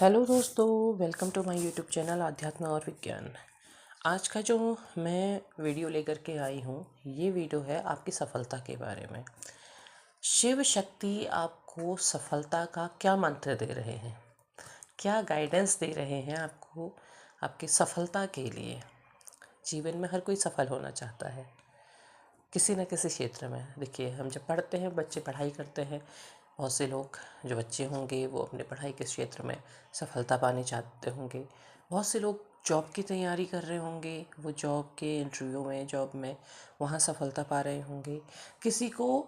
Hello दोस्तों, welcome to my YouTube channel आध्यात्म और विज्ञान। आज का जो मैं वीडियो लेकर के आई हूँ, ये वीडियो है आपकी सफलता के बारे में। शिव शक्ति आपको सफलता का क्या मंत्र दे रहे हैं, क्या गाइडेंस दे रहे हैं आपको आपकी सफलता के लिए। जीवन में हर कोई सफल होना चाहता है किसी न किसी क्षेत्र में। देखिए, हम जब पढ़ते हैं, बच्चे पढ़ाई करते हैं, बहुत से लोग जो बच्चे होंगे वो अपने पढ़ाई के क्षेत्र में सफलता पानी चाहते होंगे। बहुत से लोग जॉब की तैयारी कर रहे होंगे, वो जॉब के इंटरव्यू में, जॉब में वहाँ सफलता पा रहे होंगे। किसी को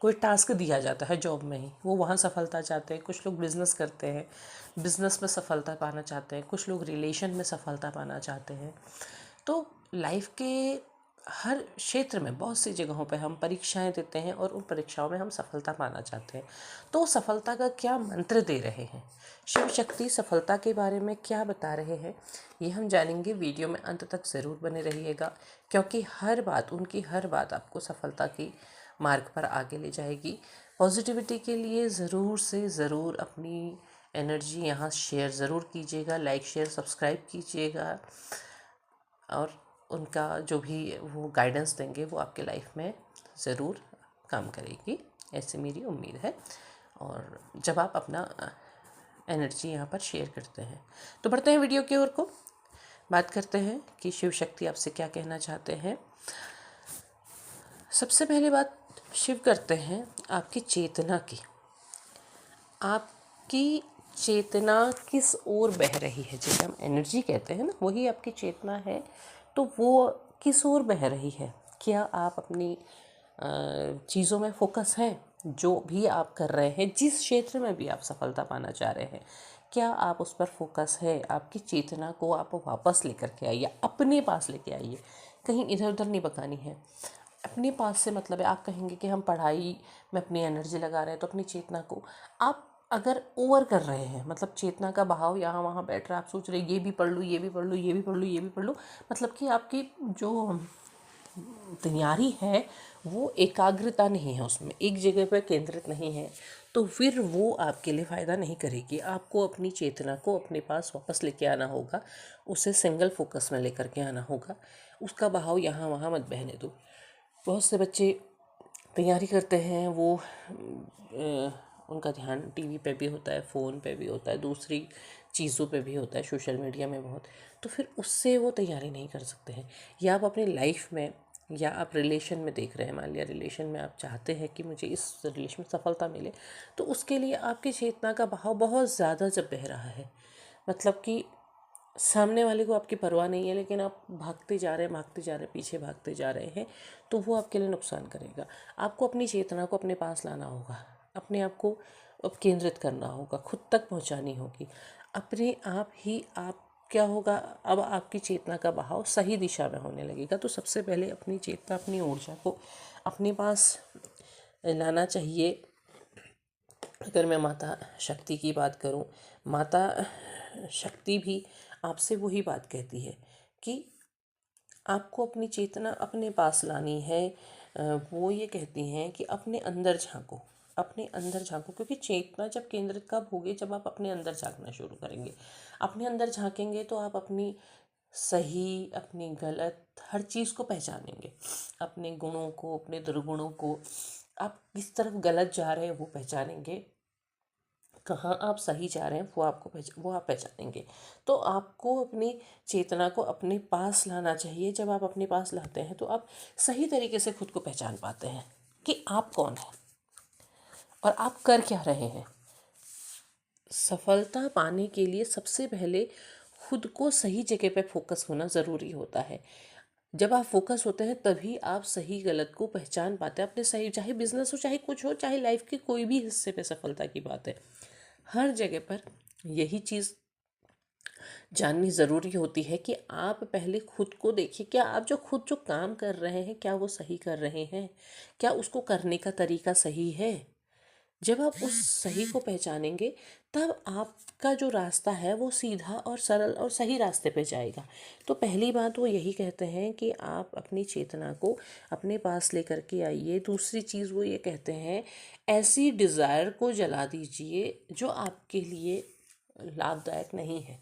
कोई टास्क दिया जाता है जॉब में ही, वो वहाँ सफलता चाहते हैं। कुछ लोग बिज़नेस करते हैं, बिज़नेस में सफलता पाना चाहते हैं। कुछ लोग रिलेशन में सफलता पाना चाहते हैं। तो लाइफ के हर क्षेत्र में बहुत सी जगहों पे हम परीक्षाएं देते हैं और उन परीक्षाओं में हम सफलता पाना चाहते हैं। तो सफलता का क्या मंत्र दे रहे हैं, शिव शक्ति सफलता के बारे में क्या बता रहे हैं, ये हम जानेंगे। वीडियो में अंत तक ज़रूर बने रहिएगा, क्योंकि उनकी हर बात आपको सफलता की मार्ग पर आगे ले जाएगी। पॉजिटिविटी के लिए ज़रूर से ज़रूर अपनी एनर्जी यहाँ शेयर ज़रूर कीजिएगा, लाइक शेयर सब्सक्राइब कीजिएगा, और उनका जो भी वो गाइडेंस देंगे वो आपके लाइफ में ज़रूर काम करेगी, ऐसी मेरी उम्मीद है। और जब आप अपना एनर्जी यहाँ पर शेयर करते हैं तो बढ़ते हैं वीडियो की ओर को। बात करते हैं कि शिव शक्ति आपसे क्या कहना चाहते हैं। सबसे पहले बात शिव करते हैं आपकी चेतना की। आपकी चेतना किस ओर बह रही है, जिसे हम एनर्जी कहते हैं ना, वही आपकी चेतना है। तो वो किस ओर बह रही है? क्या आप अपनी चीज़ों में फोकस है? जो भी आप कर रहे हैं, जिस क्षेत्र में भी आप सफलता पाना चाह रहे हैं, क्या आप उस पर फोकस है? आपकी चेतना को आप वापस लेकर के आइए, अपने पास लेके आइए, कहीं इधर उधर नहीं भगानी है। अपने पास से मतलब है, आप कहेंगे कि हम पढ़ाई में अपनी एनर्जी लगा रहे हैं, तो अपनी चेतना को आप अगर ओवर कर रहे हैं, मतलब चेतना का बहाव यहाँ वहाँ बैठ रहा है, आप सोच रहे ये भी पढ़ लूँ, ये भी पढ़ लूँ, ये भी पढ़ लूँ, ये भी पढ़ लूँ, मतलब कि आपकी जो तैयारी है वो एकाग्रता नहीं है, उसमें एक जगह पर केंद्रित नहीं है, तो फिर वो आपके लिए फ़ायदा नहीं करेगी। आपको अपनी चेतना को अपने पास वापस लेके आना होगा, उसे सिंगल फोकस में लेकर के आना होगा। उसका बहाव यहाँ वहाँ मत बहने दो। बहुत से बच्चे तैयारी करते हैं, वो उनका ध्यान टीवी पे भी होता है, फ़ोन पे भी होता है, दूसरी चीज़ों पे भी होता है, सोशल मीडिया में बहुत। तो फिर उससे वो तैयारी नहीं कर सकते हैं। या आप अपनी लाइफ में, या आप रिलेशन में देख रहे हैं, मान लिया रिलेशन में आप चाहते हैं कि मुझे इस रिलेशन में सफलता मिले, तो उसके लिए आपकी चेतना का बहाव बहुत ज़्यादा जब बह रहा है, मतलब कि सामने वाले को आपकी परवाह नहीं है, लेकिन आप भागते जा रहे हैं, भागते जा रहे हैं, पीछे भागते जा रहे हैं, तो वो आपके लिए नुकसान करेगा। आपको अपनी चेतना को अपने पास लाना होगा, अपने आप को केंद्रित करना होगा, खुद तक पहुंचानी होगी। अपने आप ही आप क्या होगा, अब आपकी चेतना का बहाव सही दिशा में होने लगेगा। तो सबसे पहले अपनी चेतना, अपनी ऊर्जा को अपने पास लाना चाहिए। अगर मैं माता शक्ति की बात करूं, माता शक्ति भी आपसे वही बात कहती है कि आपको अपनी चेतना अपने पास लानी है। वो ये कहती हैं कि अपने अंदर झांको, अपने अंदर झांको, क्योंकि चेतना जब केंद्रित कब होगी, जब आप अपने अंदर झांकना शुरू करेंगे। अपने अंदर झांकेंगे तो आप अपनी सही, अपनी गलत, हर चीज़ को पहचानेंगे। अपने गुणों को, अपने दुर्गुणों को, आप किस तरफ गलत जा रहे हैं वो पहचानेंगे, कहाँ आप सही जा रहे हैं वो आप पहचानेंगे। तो आपको अपनी चेतना को अपने पास लाना चाहिए। जब आप अपने पास लाते हैं तो आप सही तरीके से खुद को पहचान पाते हैं कि आप कौन हैं और आप कर क्या रहे हैं। सफलता पाने के लिए सबसे पहले खुद को सही जगह पे फोकस होना ज़रूरी होता है। जब आप फोकस होते हैं तभी आप सही गलत को पहचान पाते हैं। अपने सही, चाहे बिजनेस हो, चाहे कुछ हो, चाहे लाइफ के कोई भी हिस्से पे सफलता की बात है, हर जगह पर यही चीज़ जाननी ज़रूरी होती है कि आप पहले खुद को देखिए। क्या आप जो काम कर रहे हैं, क्या वो सही कर रहे हैं? क्या उसको करने का तरीका सही है? जब आप उस सही को पहचानेंगे, तब आपका जो रास्ता है वो सीधा और सरल और सही रास्ते पे जाएगा। तो पहली बात वो यही कहते हैं कि आप अपनी चेतना को अपने पास लेकर के आइए। दूसरी चीज़ वो ये कहते हैं, ऐसी डिज़ायर को जला दीजिए जो आपके लिए लाभदायक नहीं है।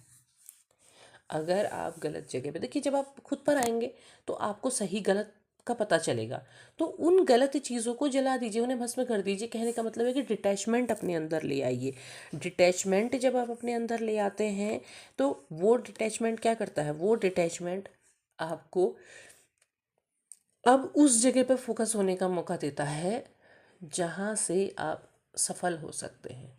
अगर आप गलत जगह पे, देखिए जब आप खुद पर आएंगे तो आपको सही गलत का पता चलेगा, तो उन गलत चीज़ों को जला दीजिए, उन्हें भस्म कर दीजिए। कहने का मतलब है कि डिटैचमेंट अपने अंदर ले आइए। डिटैचमेंट जब आप अपने अंदर ले आते हैं तो वो डिटैचमेंट क्या करता है, वो डिटैचमेंट आपको अब उस जगह पर फोकस होने का मौका देता है जहाँ से आप सफल हो सकते हैं।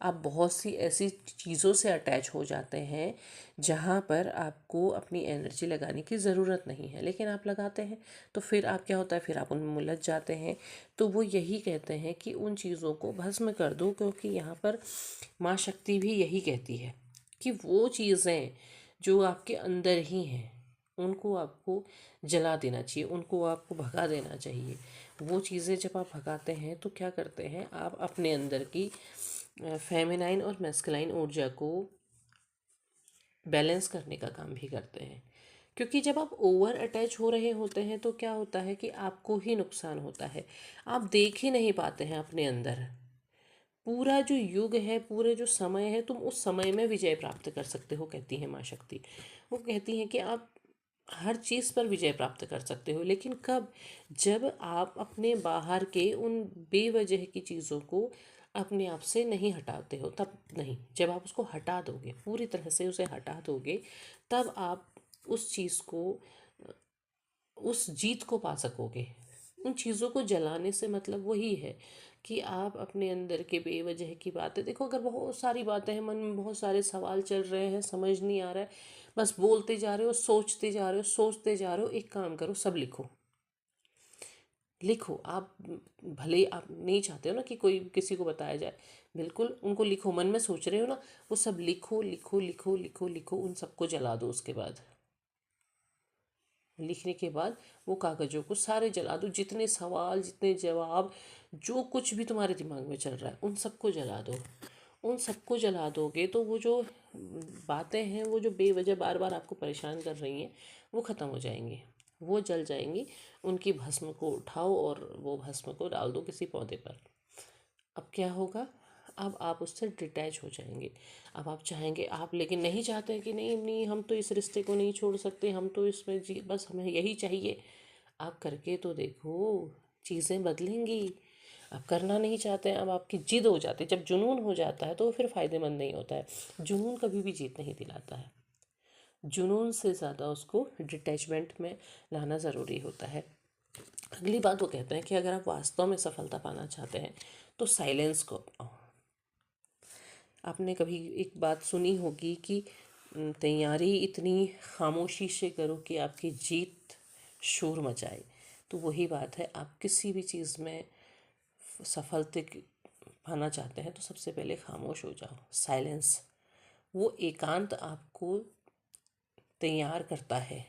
आप बहुत सी ऐसी चीज़ों से अटैच हो जाते हैं जहाँ पर आपको अपनी एनर्जी लगाने की ज़रूरत नहीं है, लेकिन आप लगाते हैं। तो फिर आप क्या होता है, फिर आप उनमें उलझ जाते हैं। तो वो यही कहते हैं कि उन चीज़ों को भस्म कर दो, क्योंकि यहाँ पर माँ शक्ति भी यही कहती है कि वो चीज़ें जो आपके अंदर ही हैं उनको आपको जला देना चाहिए, उनको आपको भगा देना चाहिए। वो चीज़ें जब आप भगाते हैं तो क्या करते हैं, आप अपने अंदर की फेमिनाइन और मैस्कुलाइन ऊर्जा को बैलेंस करने का काम भी करते हैं। क्योंकि जब आप ओवर अटैच हो रहे होते हैं तो क्या होता है कि आपको ही नुकसान होता है। आप देख ही नहीं पाते हैं अपने अंदर पूरा जो युग है, पूरे जो समय है, तुम उस समय में विजय प्राप्त कर सकते हो, कहती है माँ शक्ति। वो कहती हैं कि आप हर चीज़ पर विजय प्राप्त कर सकते हो, लेकिन कब, जब आप अपने बाहर के उन बेवजह की चीज़ों को अपने आप से नहीं हटाते हो, तब नहीं। जब आप उसको हटा दोगे, पूरी तरह से उसे हटा दोगे, तब आप उस चीज़ को, उस जीत को पा सकोगे। उन चीज़ों को जलाने से मतलब वही है कि आप अपने अंदर के बेवजह की बातें देखो। अगर बहुत सारी बातें हैं, मन में बहुत सारे सवाल चल रहे हैं, समझ नहीं आ रहा है, बस बोलते जा रहे हो, सोचते जा रहे हो, सोचते जा रहे हो, एक काम करो, सब लिखो। लिखो आप, भले ही आप नहीं चाहते हो ना कि कोई किसी को बताया जाए, बिल्कुल उनको लिखो। मन में सोच रहे हो ना, वो सब लिखो लिखो लिखो लिखो लिखो, उन सबको जला दो। उसके बाद, लिखने के बाद वो कागज़ों को सारे जला दो। जितने सवाल, जितने जवाब, जो कुछ भी तुम्हारे दिमाग में चल रहा है, उन सबको जला दो। उन सबको जला दोगे तो वो जो बातें हैं, वो जो बेवजह बार बार आपको परेशान कर रही हैं, वो ख़त्म हो जाएंगी, वो जल जाएंगी। उनकी भस्म को उठाओ और वो भस्म को डाल दो किसी पौधे पर। अब क्या होगा, अब आप उससे डिटैच हो जाएंगे। अब आप चाहेंगे, आप लेकिन नहीं चाहते कि नहीं नहीं, हम तो इस रिश्ते को नहीं छोड़ सकते, हम तो इसमें जी बस हमें यही चाहिए। आप करके तो देखो, चीज़ें बदलेंगी। आप करना नहीं चाहते हैं, अब आपकी जिद हो जाती है। जब जुनून हो जाता है तो फिर फ़ायदेमंद नहीं होता है। जुनून कभी भी जीत नहीं दिलाता है। जुनून से ज़्यादा उसको डिटैचमेंट में लाना ज़रूरी होता है। अगली बात वो कहते हैं कि अगर आप वास्तव में सफलता पाना चाहते हैं तो साइलेंस को अपनाओ। आपने कभी एक बात सुनी होगी कि तैयारी इतनी खामोशी से करो कि आपकी जीत शोर मचाए। तो वही बात है, आप किसी भी चीज़ में सफलता पाना चाहते हैं तो सबसे पहले खामोश हो जाओ। साइलेंस, वो एकांत आपको तैयार करता है,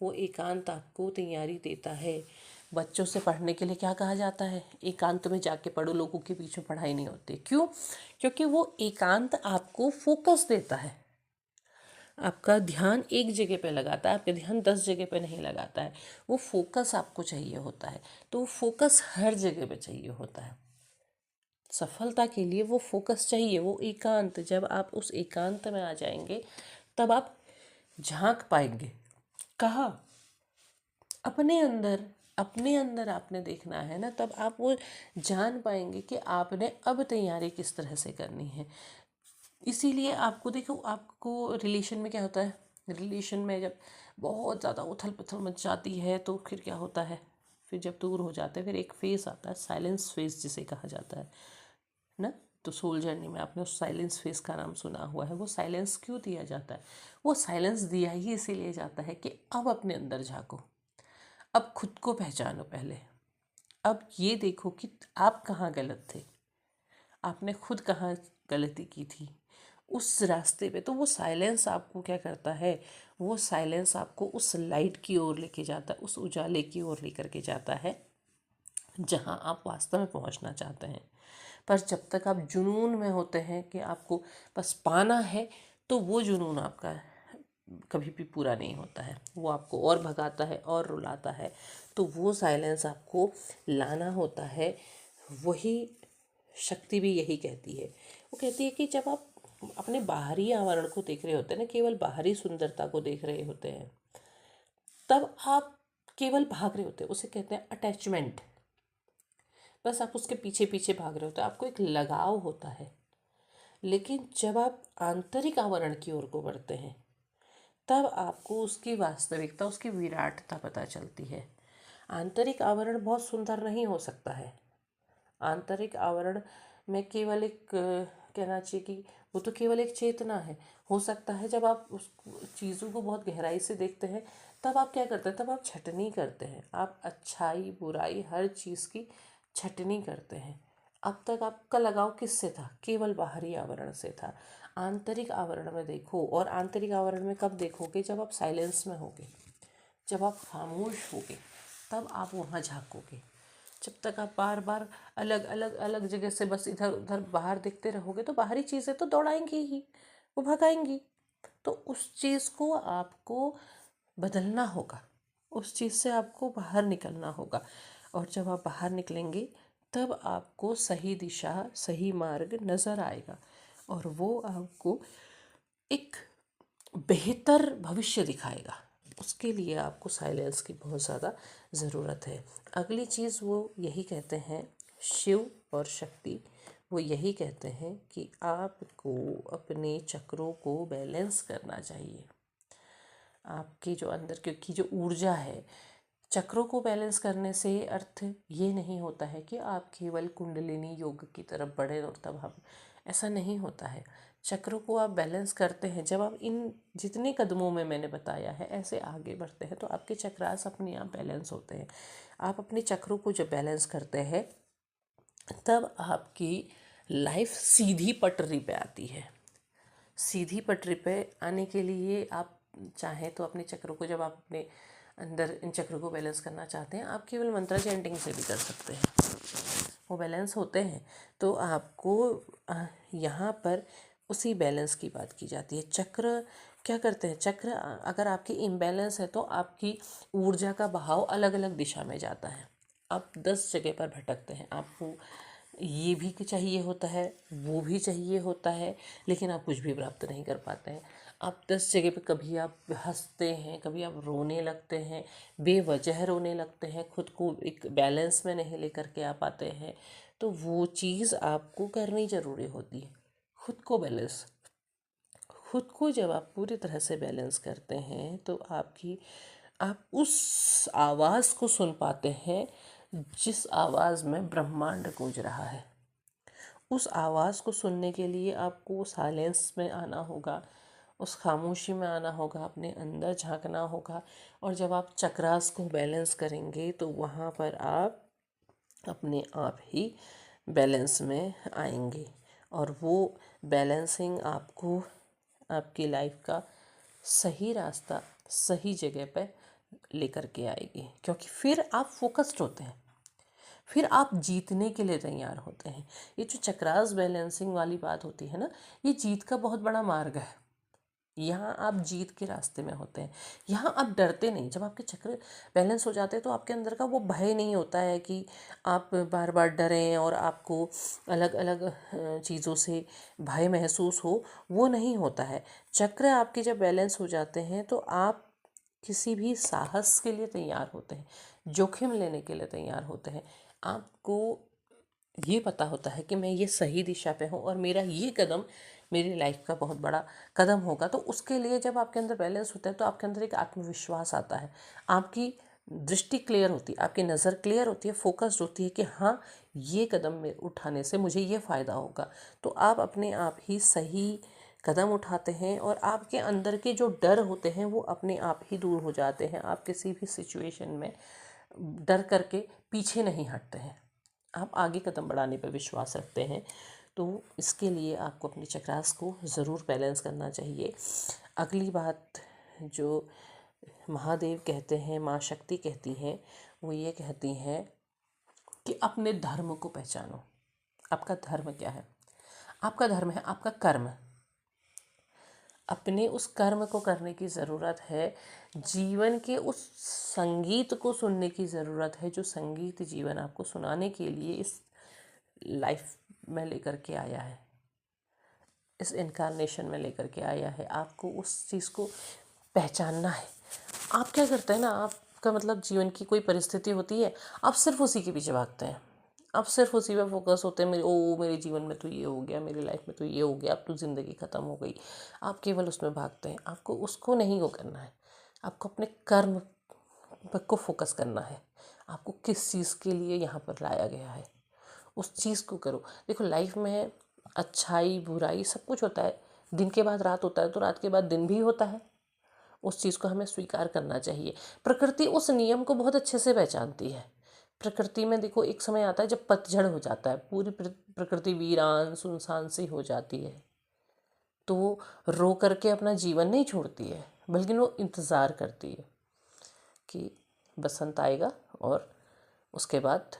वो एकांत आपको तैयारी देता है। बच्चों से पढ़ने के लिए क्या कहा जाता है, एकांत में जाके पढ़ो, लोगों के पीछे पढ़ाई नहीं होती। क्यों? क्योंकि वो एकांत आपको फोकस देता है, आपका ध्यान एक जगह पे लगाता है, आपका ध्यान 10 जगह पे नहीं लगाता है। वो फोकस आपको चाहिए होता है, तो वो फोकस हर जगह पे चाहिए होता है। सफलता के लिए वो फोकस चाहिए, वो एकांत। जब आप उस एकांत में आ जाएंगे तब आप झांक पाएंगे। कहा, अपने अंदर। अपने अंदर आपने देखना है ना, तब आप वो जान पाएंगे कि आपने अब तैयारी किस तरह से करनी है। इसीलिए आपको देखो, आपको रिलेशन में क्या होता है, रिलेशन में जब बहुत ज़्यादा उथल पुथल मच जाती है तो फिर क्या होता है, फिर जब दूर हो जाते हैं फिर एक फेस आता है, साइलेंस फेस जिसे कहा जाता है ना। तो सोल जर्नी में आपने उस साइलेंस फेस का नाम सुना हुआ है। वो साइलेंस क्यों दिया जाता है? वो साइलेंस दिया ही इसीलिए जाता है कि अब अपने अंदर झाँको, अब खुद को पहचानो पहले। अब ये देखो कि आप कहाँ गलत थे, आपने खुद कहाँ गलती की थी उस रास्ते पे। तो वो साइलेंस आपको क्या करता है, वो साइलेंस आपको उस लाइट की ओर लेके जाता है, उस उजाले की ओर लेकर के जाता है जहाँ आप वास्तव में पहुँचना चाहते हैं। पर जब तक आप जुनून में होते हैं कि आपको बस पाना है, तो वो जुनून आपका कभी भी पूरा नहीं होता है। वो आपको और भगाता है और रुलाता है। तो वो साइलेंस आपको लाना होता है। वही शक्ति भी यही कहती है। वो कहती है कि जब आप अपने बाहरी आवरण को देख रहे होते हैं ना, केवल बाहरी सुंदरता को देख रहे होते हैं, तब आप केवल भाग रहे होते हैं, उसे कहते हैं अटैचमेंट। बस आप उसके पीछे पीछे भाग रहे होते हैं, आपको एक लगाव होता है। लेकिन जब आप आंतरिक आवरण की ओर को बढ़ते हैं, तब आपको उसकी वास्तविकता, उसकी विराटता पता चलती है। आंतरिक आवरण बहुत सुंदर नहीं हो सकता है। आंतरिक आवरण में केवल एक कहना चाहिए कि वो तो केवल एक चेतना है। हो सकता है जब आप उस चीज़ों को बहुत गहराई से देखते हैं, तब आप क्या करते हैं, तब आप छटनी करते हैं, आप अच्छाई बुराई हर चीज़ की छटनी करते हैं। अब तक आपका लगाव किससे था? केवल बाहरी आवरण से था। आंतरिक आवरण में देखो, और आंतरिक आवरण में कब देखोगे? जब आप साइलेंस में होगे, जब आप खामोश होगे, तब आप वहाँ झाँकोगे। जब तक आप बार बार अलग अलग अलग जगह से बस इधर उधर बाहर देखते रहोगे, तो बाहरी चीज़ें तो दौड़ाएंगी ही, वो भगाएंगी। तो उस चीज़ को आपको बदलना होगा, उस चीज़ से आपको बाहर निकलना होगा। और जब आप बाहर निकलेंगे, तब आपको सही दिशा, सही मार्ग नज़र आएगा, और वो आपको एक बेहतर भविष्य दिखाएगा। उसके लिए आपको साइलेंस की बहुत ज़्यादा ज़रूरत है। अगली चीज़ वो यही कहते हैं, शिव और शक्ति, वो यही कहते हैं कि आपको अपने चक्रों को बैलेंस करना चाहिए। आपके जो अंदर की जो ऊर्जा है, चक्रों को बैलेंस करने से अर्थ ये नहीं होता है कि आप केवल कुंडलिनी योग की तरफ बढ़े और तब हम, ऐसा नहीं होता है। चक्रों को आप बैलेंस करते हैं जब आप इन जितने कदमों में मैंने बताया है ऐसे आगे बढ़ते हैं, तो आपके चक्रास अपने आप बैलेंस होते हैं। आप अपने चक्रों को जब बैलेंस करते हैं, तब आपकी लाइफ सीधी पटरी पे आती है। सीधी पटरी पे आने के लिए आप चाहें तो अपने चक्रों को, जब आप अपने अंदर इन चक्रों को बैलेंस करना चाहते हैं, आप केवल मंत्र चैंटिंग से भी कर सकते हैं, वो बैलेंस होते हैं। तो आपको यहाँ पर उसी बैलेंस की बात की जाती है। चक्र क्या करते हैं? चक्र अगर आपकी इम्बैलेंस है, तो आपकी ऊर्जा का बहाव अलग अलग दिशा में जाता है। आप 10 जगह पर भटकते हैं, आपको ये भी चाहिए होता है, वो भी चाहिए होता है, लेकिन आप कुछ भी प्राप्त नहीं कर पाते हैं। आप 10 जगह पे, कभी आप हंसते हैं, कभी आप रोने लगते हैं, बेवजह रोने लगते हैं, खुद को एक बैलेंस में नहीं लेकर के आ पाते हैं। तो वो चीज़ आपको करनी ज़रूरी होती है, खुद को बैलेंस। खुद को जब आप पूरी तरह से बैलेंस करते हैं, तो आप उस आवाज़ को सुन पाते हैं जिस आवाज़ में ब्रह्मांड गूंज रहा है। उस आवाज़ को सुनने के लिए आपको साइलेंस में आना होगा, उस खामोशी में आना होगा, अपने अंदर झांकना होगा। और जब आप चक्रास को बैलेंस करेंगे, तो वहाँ पर आप अपने आप ही बैलेंस में आएंगे, और वो बैलेंसिंग आपको आपकी लाइफ का सही रास्ता, सही जगह पे लेकर के आएगी। क्योंकि फिर आप फोकस्ड होते हैं, फिर आप जीतने के लिए तैयार होते हैं। ये जो चक्रास बैलेंसिंग वाली बात होती है ना, ये जीत का बहुत बड़ा मार्ग है। यहाँ आप जीत के रास्ते में होते हैं, यहाँ आप डरते नहीं। जब आपके चक्र बैलेंस हो जाते हैं, तो आपके अंदर का वो भय नहीं होता है कि आप बार बार डरें और आपको अलग अलग चीज़ों से भय महसूस हो, वो नहीं होता है। चक्र आपके जब बैलेंस हो जाते हैं, तो आप किसी भी साहस के लिए तैयार होते हैं, जोखिम लेने के लिए तैयार होते हैं। आपको ये पता होता है कि मैं ये सही दिशा पे हूँ, और मेरा ये कदम मेरी लाइफ का बहुत बड़ा कदम होगा। तो उसके लिए जब आपके अंदर बैलेंस होता है, तो आपके अंदर एक आत्मविश्वास आता है, आपकी दृष्टि क्लियर होती है, आपकी नज़र क्लियर होती है, फोकस्ड होती है कि हाँ, ये कदम में उठाने से मुझे ये फ़ायदा होगा। तो आप अपने आप ही सही कदम उठाते हैं, और आपके अंदर के जो डर होते हैं वो अपने आप ही दूर हो जाते हैं। आप किसी भी सिचुएशन में डर करके पीछे नहीं हटते हैं, आप आगे कदम बढ़ाने पर विश्वास रखते हैं। तो इसके लिए आपको अपने चक्रास को ज़रूर बैलेंस करना चाहिए। अगली बात जो महादेव कहते हैं, माँ शक्ति कहती हैं, वो ये कहती हैं कि अपने धर्म को पहचानो। आपका धर्म क्या है? आपका धर्म है आपका कर्म। अपने उस कर्म को करने की ज़रूरत है। जीवन के उस संगीत को सुनने की ज़रूरत है, जो संगीत जीवन आपको सुनाने के लिए इस लाइफ में लेकर के आया है, इस इनकारनेशन में लेकर के आया है। आपको उस चीज़ को पहचानना है। आप क्या करते हैं ना, आपका मतलब जीवन की कोई परिस्थिति होती है, आप सिर्फ उसी के पीछे भागते हैं, आप सिर्फ उसी पे फोकस होते हैं। मेरे जीवन में तो ये हो गया, मेरी लाइफ में तो ये हो गया, अब तो ज़िंदगी ख़त्म हो गई। आप केवल उसमें भागते हैं। आपको उसको नहीं वो करना है, आपको अपने कर्म को फोकस करना है। आपको किस चीज़ के लिए यहाँ पर लाया गया है, उस चीज़ को करो। देखो, लाइफ में अच्छाई बुराई सब कुछ होता है। दिन के बाद रात होता है तो रात के बाद दिन भी होता है। उस चीज़ को हमें स्वीकार करना चाहिए। प्रकृति उस नियम को बहुत अच्छे से पहचानती है। प्रकृति में देखो, एक समय आता है जब पतझड़ हो जाता है, पूरी प्रकृति वीरान सुनसान सी हो जाती है, तो वो रो करके अपना जीवन नहीं छोड़ती है, बल्कि वो इंतज़ार करती है कि बसंत आएगा और उसके बाद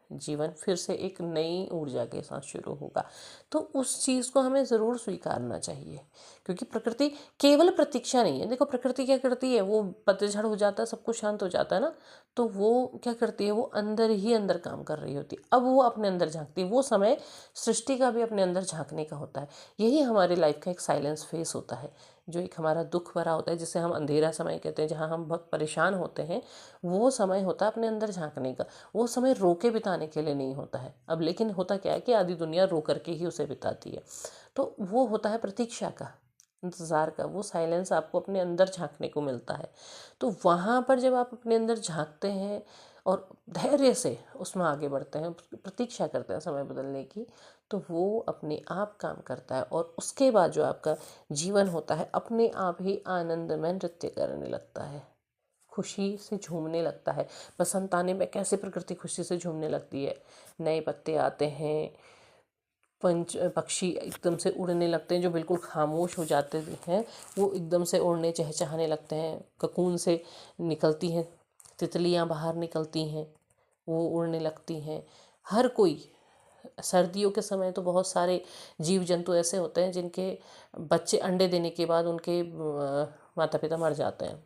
जीवन फिर से एक नई ऊर्जा के साथ शुरू होगा। तो उस चीज़ को हमें ज़रूर स्वीकारना चाहिए, क्योंकि प्रकृति केवल प्रतीक्षा नहीं है। देखो, प्रकृति क्या करती है, वो पतझड़ हो जाता है, सब कुछ शांत हो जाता है ना, तो वो क्या करती है, वो अंदर ही अंदर काम कर रही होती है। अब वो अपने अंदर झांकती है। वो समय सृष्टि का भी अपने अंदर झांकने का होता है। यही हमारी लाइफ का एक साइलेंस फेस होता है, जो एक हमारा दुख भरा होता है, जिसे हम अंधेरा समय कहते हैं, जहाँ हम बहुत परेशान होते हैं। वो समय होता है अपने अंदर झांकने का। वो समय रो के बिताने के लिए नहीं होता है। अब लेकिन होता क्या है कि आधी दुनिया रो करके ही उसे बिताती है। तो वो होता है प्रतीक्षा का, इंतज़ार का। वो साइलेंस आपको अपने अंदर झांकने को मिलता है। तो वहाँ पर जब आप अपने अंदर झांकते हैं और धैर्य से उसमें आगे बढ़ते हैं, प्रतीक्षा करते हैं समय बदलने की, तो वो अपने आप काम करता है। और उसके बाद जो आपका जीवन होता है, अपने आप ही आनंदमय नृत्य करने लगता है, खुशी से झूमने लगता है। बसंत आने में कैसे प्रकृति खुशी से झूमने लगती है, नए पत्ते आते हैं, पक्षी एकदम से उड़ने लगते हैं। जो बिल्कुल खामोश हो जाते हैं, वो एकदम से उड़ने चहचहाने लगते हैं। ककून से निकलती हैं तितलियां, बाहर निकलती हैं, वो उड़ने लगती हैं। हर कोई, सर्दियों के समय तो बहुत सारे जीव जंतु ऐसे होते हैं जिनके बच्चे अंडे देने के बाद उनके माता पिता मर जाते हैं,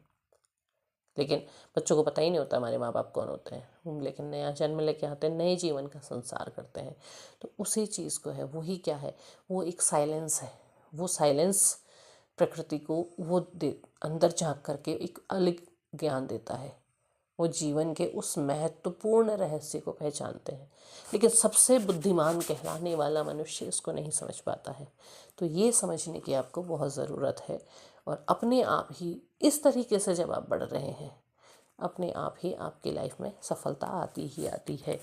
लेकिन बच्चों को पता ही नहीं होता हमारे माँ बाप कौन होते हैं। लेकिन नया जन्म लेके आते हैं, नए जीवन का संसार करते हैं। तो उसी चीज़ को है, वही क्या है, वो एक साइलेंस है। वो साइलेंस प्रकृति को वो अंदर झांक करके एक अलग ज्ञान देता है। वो जीवन के उस महत्वपूर्ण रहस्य को पहचानते हैं, लेकिन सबसे बुद्धिमान कहलाने वाला मनुष्य इसको नहीं समझ पाता है। तो ये समझने की आपको बहुत ज़रूरत है। और अपने आप ही इस तरीके से जब आप बढ़ रहे हैं, अपने आप ही आपकी लाइफ में सफलता आती ही आती है।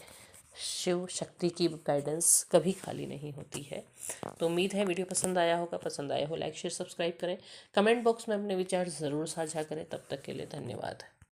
शिव शक्ति की गाइडेंस कभी खाली नहीं होती है। तो उम्मीद है वीडियो पसंद आया होगा। पसंद आया हो लाइक शेयर सब्सक्राइब करें, कमेंट बॉक्स में अपने विचार ज़रूर साझा करें। तब तक के लिए धन्यवाद।